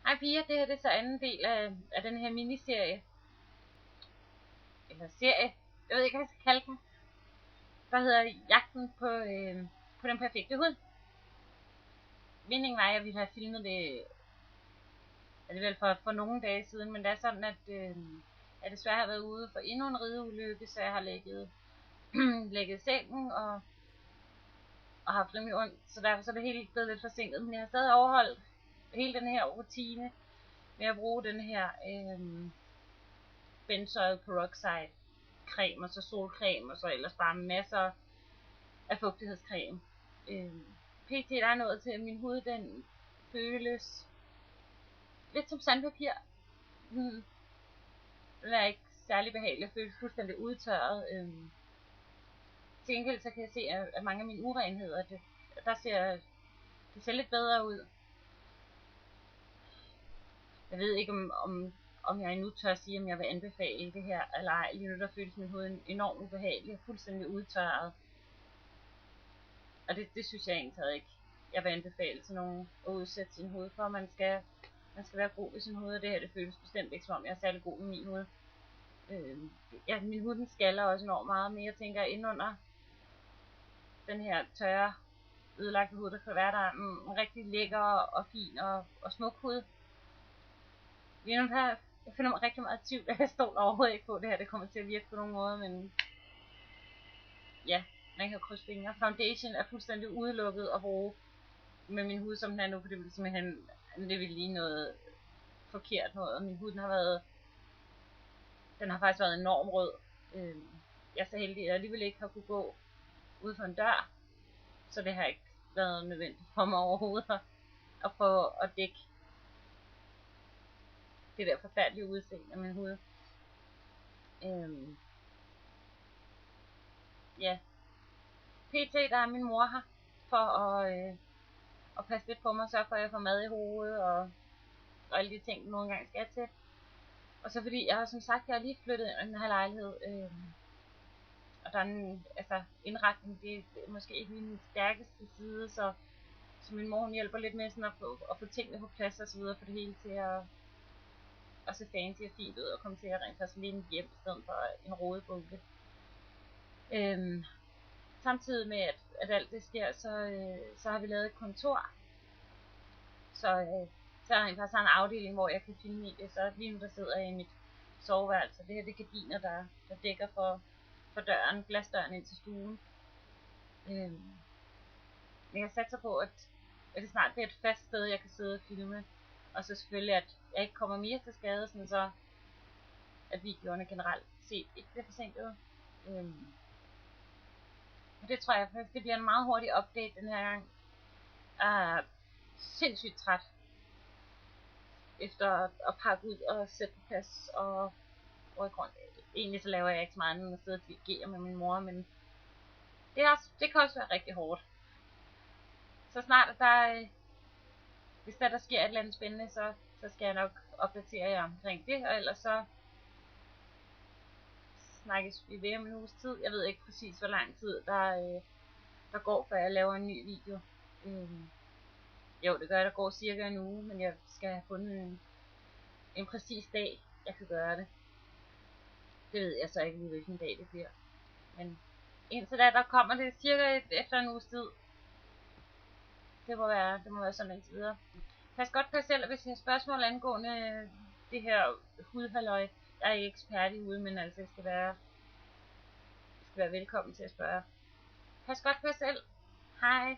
Hej Pia, det her det er så anden del af den her miniserie, eller serie, jeg ved ikke hvad jeg skal kalde den, der hedder Jagten på den perfekte hud. Meningen var, at jeg ville have filmet det alligevel for nogle dage siden, men det er sådan, at jeg desværre har været ude for endnu en rideulykke, så jeg har lægget i sengen og haft rimelig ondt, så derfor så er det hele blevet lidt forsinket, men jeg har stadig overholdt hele den her rutine med at bruge den her benzoyl peroxide creme, og så solcreme, og så ellers bare masser af fugtighedscreme. PT der er nået til, at min hud den føles lidt som sandpapir. Den er ikke særlig behagelig, jeg føles fuldstændig udtørret. Til gengæld så kan jeg se, at mange af mine urenheder, det ser lidt bedre ud. Jeg ved ikke om jeg endnu tør sige, om jeg vil anbefale det her eller ej. Lige nu der føles min hud enormt ubehagelig og fuldstændig udtørret. Og det synes jeg egentlig ikke, jeg vil anbefale til nogen at udsætte sin hud for. Man skal være god ved sin hud, og det her det føles bestemt ikke som om jeg er særlig god med min hud. Min hud den skaller også enormt meget, men jeg tænker indunder den her tørre, ødelagte hud, der kan være der en rigtig lækker og fin og smuk hud. Lige nu her, jeg finder mig rigtig meget tvivl, at jeg står overhovedet ikke på, at det her det kommer til at virke på nogen måde, men ja, man kan krydse fingre. Foundation er fuldstændig udelukket at bruge med min hud, som den er nu, for det vil simpelthen, det vil lige noget forkert noget. Min hud den har faktisk været enormt rød. Jeg er så heldig, at jeg alligevel ikke har kunne gå ud for en dør, så det har ikke været nødvendigt for mig overhovedet at prøve at dække det der forfærdelige udseende af min hud. Ja. PT der er min mor her for at passe lidt på mig og sørge for, at jeg får mad i hovedet og alle de ting, nogle gange skal til. Og så fordi jeg som sagt, jeg har lige flyttet ind i den her lejlighed, og der er en indretning, det er måske ikke min stærkeste side, så min mor hun hjælper lidt med sådan at få tingene på plads og så videre, for det hele til at se fancy og fint ud og komme til at rent faktisk lige hjem i stedet for en rodebunke. Samtidig med at alt det sker, så har vi lavet et kontor, så er rent faktisk en afdeling, hvor jeg kan filme i det. Så lige nu der sidder jeg i mit soveværelse. Det her det er gardiner, der dækker for døren, glasdøren ind til stuen. Men jeg satser på, at det snart bliver et fast sted, jeg kan sidde og filme. Og så selvfølgelig, at jeg ikke kommer mere til skade, sådan så at videoerne generelt set ikke bliver forsinket. Det tror jeg faktisk, det bliver en meget hurtig update den her gang. Jeg er sindssygt træt efter at pakke ud og sætte på plads og rykke rundt. Egentlig så laver jeg ikke så meget andet end at sidde og dirigere med min mor, men det kan også være rigtig hårdt. Så snart hvis der sker et eller andet spændende, så skal jeg nok opdatere jer omkring det, og ellers så snakkes vi ved om en uges tid. Jeg ved ikke præcis hvor lang tid der går, før jeg laver en ny video. Jo, det gør, der går cirka en uge, men jeg skal have fundet en præcis dag, jeg kan gøre det. Det ved jeg så ikke lige, hvilken dag det bliver. Men indtil da, der kommer det cirka efter en uges tid. Det må være sådan indtil videre. Pas godt på jer selv, hvis I har spørgsmål angående det her hudhalløj. Jeg er ikke ekspert i hud, men altså jeg skal være velkommen til at spørge. Pas godt på jer selv. Hej.